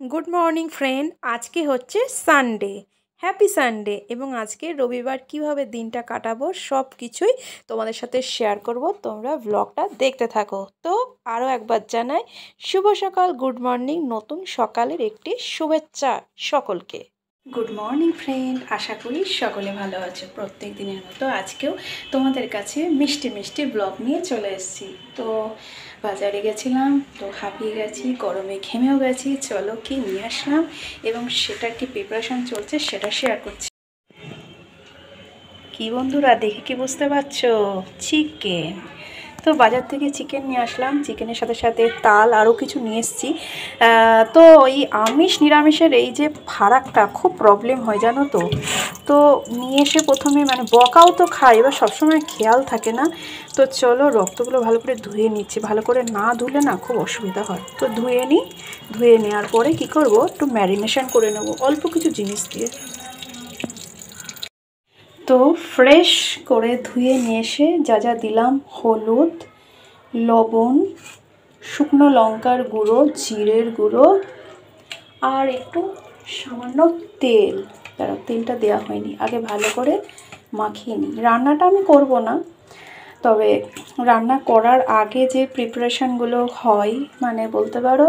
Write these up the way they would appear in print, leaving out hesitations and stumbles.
Good morning friend. আজকে হচ্ছে Sunday, happy Sunday. এবং আজকে রবিবার কিভাবে দিনটা কাটাবো সব কিছুই তোমাদের সাথে শেয়ার করব। তোমরা ব্লগটা দেখতে থাকো। তো আরও একবার জানাই শুভ সকাল, গুড মর্নিং, নতুন সকালের একটি শুভেচ্ছা সকলকে। গুড মর্নিং ফ্রেন্ড, আশা করি সকলে ভালো আছো। প্রত্যেক দিনের মতো আজকেও তোমাদের কাছে মিষ্টি মিষ্টি ব্লগ নিয়ে চলে এসেছি। তো বাজারে গেছিলাম, তো হাঁপিয়ে গেছি, গরমে ঘেমেও গেছি। চলো কি নিয়ে আসলাম এবং সেটার কি প্রিপারেশন চলছে সেটা শেয়ার করছি। কি বন্ধুরা, দেখে কি বুঝতে পারছো? চিকেন। তো বাজার থেকে চিকেন নিয়ে আসলাম, চিকেনের সাথে সাথে তাল আরও কিছু নিয়ে এসেছি। তো এই আমিষ নিরামিষের এই যে ফারাকটা খুব প্রবলেম হয় জানো তো। তো নিয়ে এসে প্রথমে বকাও তো খাই, এবার সবসময় খেয়াল থাকে না। তো চলো রক্তগুলো ভালো করে ধুয়ে নিচ্ছি। ভালো করে না ধুলে না খুব অসুবিধা হয়। তো ধুয়ে নিই। ধুয়ে নেওয়ার পরে কি করব, একটু ম্যারিনেশন করে নেব অল্প কিছু জিনিস দিয়ে। তো ফ্রেশ করে ধুয়ে নিয়ে এসে যা যা দিলাম, হলুদ, লবণ, শুকনো লঙ্কার গুঁড়ো, জিরের গুঁড়ো আর একটু সামান্য তেল। তেলটা দেওয়া হয়নি, আগে ভালো করে মাখিয়ে নিই। রান্নাটা আমি করব না, তবে রান্না করার আগে যে প্রিপারেশানগুলো হয় বলতে পারো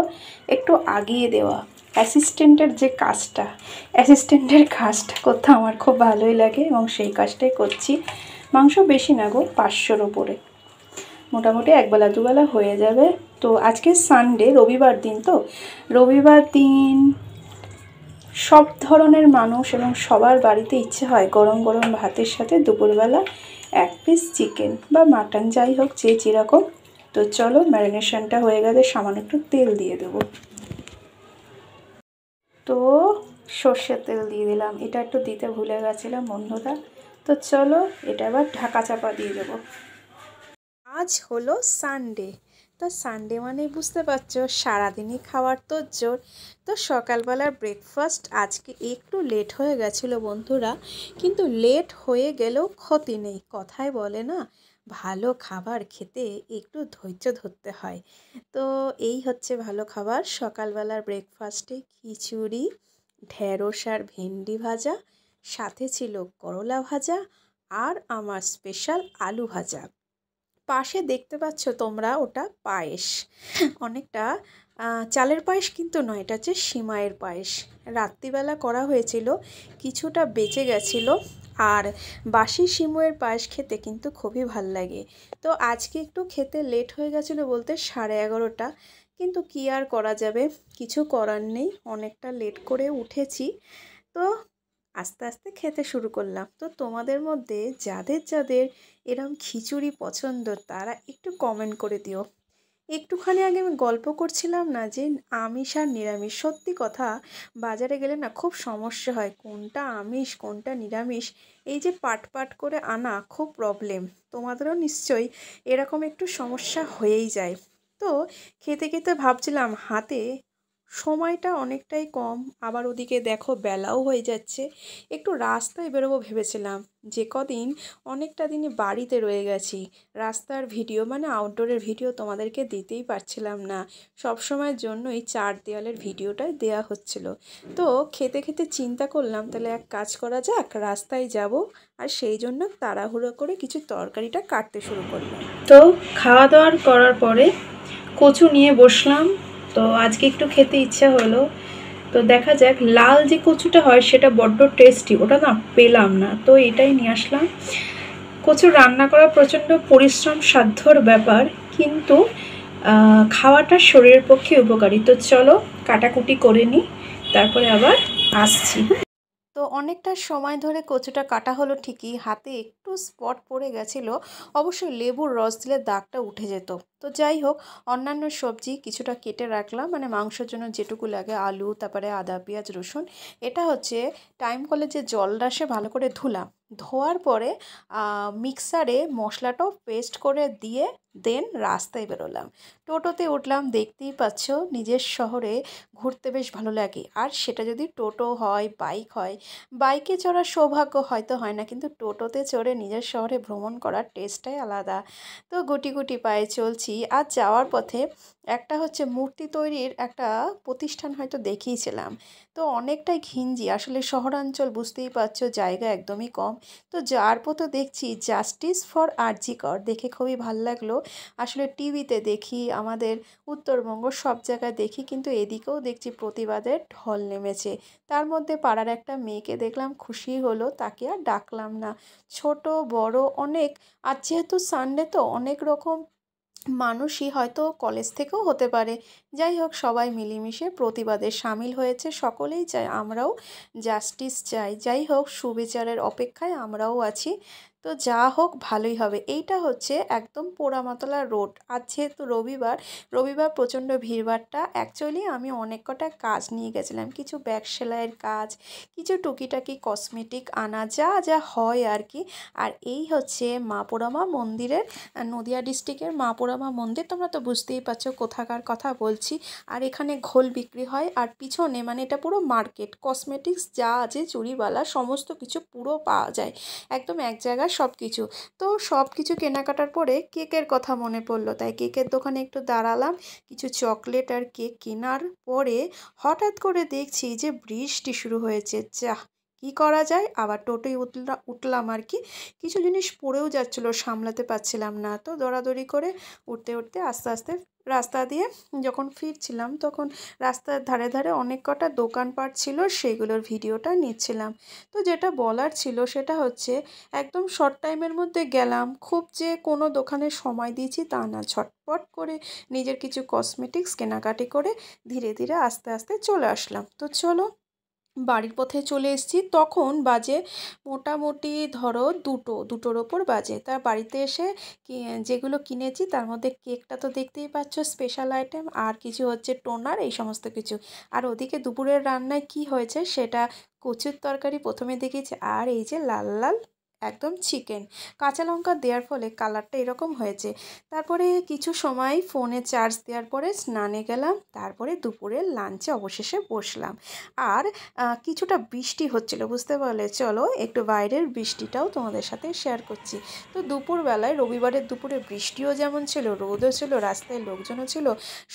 একটু আগিয়ে দেওয়া। অ্যাসিস্ট্যান্টের কাজটা করতে আমার খুব ভালোই লাগে এবং সেই কাজটাই করছি। মাংস বেশি না গো, 500-র ওপরে, মোটামুটি একবেলা দুবেলা হয়ে যাবে। তো আজকে সানডে, রবিবার দিন। তো রবিবার দিন সব ধরনের মানুষ এবং সবার বাড়িতে ইচ্ছে হয় গরম গরম ভাতের সাথে দুপুরবেলা এক পিস চিকেন বা মাটন, যাই হোক যে যেরকম। তো চলো ম্যারিনেশনটা হয়ে গেছে, সামান্য একটু তেল দিয়ে দেবো। তো সর্ষের তেল দিয়ে দিলাম, এটা একটু দিতে ভুলে গেছিলাম বন্ধুরা। তো চলো এটা এবার ঢাকা চাপা দিয়ে দেবো। আজ হলো সানডে। তো সানডে বুঝতে পারছো সারাদিনই খাওয়ার তো জোর। তো সকালবেলার ব্রেকফাস্ট আজকে একটু লেট হয়ে গেছিলো বন্ধুরা, কিন্তু লেট হয়ে গেলেও ক্ষতি নেই। কথায় বলে না, ভালো খাবার খেতে একটু ধৈর্য ধরতে হয়। তো এই হচ্ছে ভালো খাবার। সকালবেলার ব্রেকফাস্টে খিচুড়ি, ঢেঁড়স আর ভেন্ডি ভাজা, সাথে ছিল করলা ভাজা আর আমার স্পেশাল আলু ভাজা। পাশে দেখতে পাচ্ছ তোমরা, ওটা পায়েস। অনেকটা চালের পায়েস কিন্তু নয়, এটা হচ্ছে সিমাইয়ের পায়েস। রাত্রিবেলা করা হয়েছিল, কিছুটা বেঁচে গেছিলো। আর বাসি সিমইয়ের পায়েস খেতে কিন্তু খুবই ভাল লাগে। তো আজকে একটু খেতে লেট হয়ে গেছিলো বলতে 11:30। কিন্তু কি আর করা যাবে, কিছু করার নেই, অনেকটা লেট করে উঠেছি। তো আস্তে আস্তে খেতে শুরু করলাম। তো তোমাদের মধ্যে যাদের যাদের এরম খিচুড়ি পছন্দ তারা একটু কমেন্ট করে দিও। একটুখানি আগে আমি গল্প করছিলাম না যে আমিষ আর নিরামিষ, সত্যি কথা বাজারে গেলে না খুব সমস্যা হয় কোনটা আমিষ কোনটা নিরামিষ, এই যে পাট পাট করে আনা খুব প্রবলেম। তোমাদেরও নিশ্চয়ই এরকম একটু সমস্যা হয়েই যায়। তো খেতে খেতে ভাবছিলাম হাতে সময়টা অনেকটাই কম, আবার ওদিকে দেখো বেলাও হয়ে যাচ্ছে। একটু রাস্তায় বেরোবো ভেবেছিলাম, যে কদিন অনেকটা দিনই বাড়িতে রয়ে গেছি। রাস্তার ভিডিও আউটডোরের ভিডিও তোমাদেরকে দিতেই পারছিলাম না, সব সময়ের জন্যই চার দেওয়ালের ভিডিওটাই দেয়া হচ্ছিল। তো খেতে খেতে চিন্তা করলাম তাহলে এক কাজ করা যাক, রাস্তায় যাব। আর সেই জন্য তাড়াহুড়ো করে কিছু তরকারিটা কাটতে শুরু করলাম। তো খাওয়া দাওয়ার করার পরে কচু নিয়ে বসলাম। তো আজকে একটু খেতে ইচ্ছা হলো, তো দেখা যাক। লাল যে কচুটা হয় সেটা বড্ড টেস্টি, ওটা না পেলাম না, তো এটাই নিয়ে আসলাম। কচু রান্না করা প্রচণ্ড পরিশ্রম সাধ্যর ব্যাপার, কিন্তু খাওয়াটা শরীরের পক্ষে উপকারী। তো চলো কাটাকুটি করে নিই, তারপরে আবার আসছি। তো অনেকটা সময় ধরে কচুটা কাটা হলো ঠিকই, হাতে একটু স্পট পড়ে গেছিলো। অবশ্যই লেবুর রস দিলে দাগটা উঠে যেত। তো যাই হোক, অন্যান্য সবজি কিছুটা কেটে রাখলাম, মাংসের জন্য যেটুকু লাগে, আলু, তারপরে আদা পেঁয়াজ রসুন। এটা হচ্ছে টাইম কলে যে জল রাশে ভালো করে ধুলাম, ধোয়ার পরে মিক্সারে মশলাটাও পেস্ট করে দিয়ে দেন রাস্তায় বেরোলাম। টোটোতে উঠলাম, দেখতেই পাচ্ছ নিজের শহরে ঘুরতে বেশ ভালো লাগে। আর সেটা যদি টোটো হয়, বাইক হয়, বাইকে চড়ার সৌভাগ্য হয়তো হয় না, কিন্তু টোটোতে চড়ে নিজের শহরে ভ্রমণ করার টেস্টটাই আলাদা। তো গুটি গুটি পায়ে চলছি, আর যাওয়ার পথে একটা হচ্ছে মূর্তি তৈরির একটা প্রতিষ্ঠান হয়তো দেখিয়েছিলাম। তো অনেকটাই ঘিঞ্জি, আসলে শহরাঞ্চল বুঝতেই পারছো, জায়গা একদমই কম। তো যার পথে দেখছি জাস্টিস ফর আরজি কর, দেখে খুবই ভাল লাগলো। আসলে টিভিতে দেখি, আমাদের উত্তরবঙ্গ সব জায়গায় দেখি, কিন্তু এদিকেও দেখছি প্রতিবাদের ঢল নেমেছে। তার মধ্যে পাড়ার একটা মেয়েকে দেখলাম, খুশি হলো, তাকে আর ডাকলাম না। ছোট বড় অনেক, আর যেহেতু সানডে তো অনেক রকম মানুষই হয়তো কলেজ থেকেও হতে পারে। যাই হোক, সবাই মিলেমিশে প্রতিবাদে সামিল হয়েছে। সকলেই চায়, আমরাও জাস্টিস চাই। যাই হোক, সুবিচারের অপেক্ষায় আমরাও আছি। তো যা হোক ভালোই হবে। এইটা হচ্ছে একদম পোড়ামাতলা রোড। আর যেহেতু রবিবার, রবিবার প্রচণ্ড ভিড়ভাট্টা। অ্যাকচুয়ালি আমি অনেক কটা কাজ নিয়ে গেছিলাম, কিছু ব্যাগ সেলাইয়ের কাজ, কিছু টুকিটাকি কসমেটিক আনা, যা যা হয় আর কি। আর এই হচ্ছে মা পোড়ামা মন্দিরের, নদিয়া ডিস্ট্রিক্টের মা পোড়ামা মন্দির। তোমরা তো বুঝতেই পারছো কোথাকার কথা বলছি। আর এখানে ঘোল বিক্রি হয়, আর পিছনে মানে এটা পুরো মার্কেট, কসমেটিক্স যা আছে চুড়িবালা সমস্ত কিছু পুরো পাওয়া যায় একদম এক জায়গায় সব কিছু। তো সব কিছু কেনাকাটার পরে কেকের কথা মনে পড়লো, তাই কেকের দোকানে একটু দাঁড়ালাম। কিছু চকলেট আর কেক কেনার পরে হঠাৎ করে দেখছি যে বৃষ্টি শুরু হয়েছে। যাহ, কী করা যায়, আবার টোটোয় উঠলাম আর কি। কিছু জিনিস পড়েও যাচ্ছিলো, সামলাতে পারছিলাম না। তো দৌড়াদৌড়ি করে উঠতে উঠতে আস্তে আস্তে রাস্তা দিয়ে যখন ফিরছিলাম, তখন রাস্তার ধারে ধারে অনেক কটা দোকানপাট ছিল, সেগুলোর ভিডিওটা নিচ্ছিলাম। তো যেটা বলার ছিল সেটা হচ্ছে, একদম শর্ট টাইমের মধ্যে গেলাম, খুব যে কোনো দোকানে সময় দিয়েছি তা না, ঝটপট করে নিজের কিছু কসমেটিক্স কেনাকাটি করে ধীরে ধীরে আস্তে আস্তে চলে আসলাম। তো চলো, বাড়ির পথে চলে এসেছি। তখন বাজে মোটামুটি ধরো দুটোর ওপর বাজে। তা বাড়িতে এসে যেগুলো কিনেছি তার মধ্যে কেকটা তো দেখতেই পাচ্ছ, স্পেশাল আইটেম, আর কিছু হচ্ছে টোনার, এই সমস্ত কিছু। আর ওদিকে দুপুরের রান্নায় কি হয়েছে সেটা, কচুর তরকারি প্রথমে দেখেছি, আর এই যে লাল লাল একদম চিকেন, কাঁচা লঙ্কা দেওয়ার ফলে কালারটা এরকম হয়েছে। তারপরে কিছু সময় ফোনে চার্জ দেওয়ার পরে স্নানে গেলাম, তারপরে দুপুরের লাঞ্চে অবশেষে বসলাম। আর কিছুটা বৃষ্টি হচ্ছিল, বুঝতে পারলে। চলো একটু বাইরের বৃষ্টিটাও তোমাদের সাথে শেয়ার করছি। তো দুপুরবেলায়, রবিবারের দুপুরে বৃষ্টিও যেমন ছিল, রোদও ছিল, রাস্তায় লোকজনও ছিল,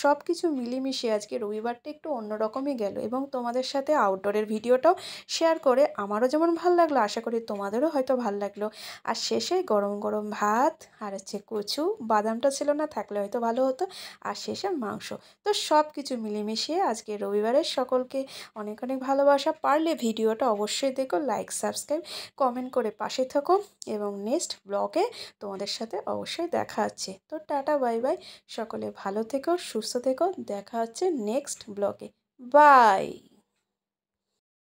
সব কিছু মিলেমিশে আজকে রবিবারটা একটু অন্যরকমই গেল। এবং তোমাদের সাথে আউটডোরের ভিডিওটাও শেয়ার করে আমারও যেমন ভালো লাগলো, আশা করি তোমাদেরও হয়তো ভালো লাগলো। আর শেষে গরম গরম ভাত, আর হচ্ছে কচু, বাদামটা ছিল না, থাকলে হয়তো ভালো হতো, আর শেষে মাংস। তো সব কিছু মিলেমিশিয়ে আজকে রবিবারের সকলকে অনেক অনেক ভালোবাসা। পারলে ভিডিওটা অবশ্যই দেখো, লাইক সাবস্ক্রাইব কমেন্ট করে পাশে থাকো, এবং নেক্সট ব্লগে তোমাদের সাথে অবশ্যই দেখা হচ্ছে। তো টাটা, বাই বাই, সকলে ভালো থেকো, সুস্থ থেকো, দেখা হচ্ছে নেক্সট ব্লগে। বাই।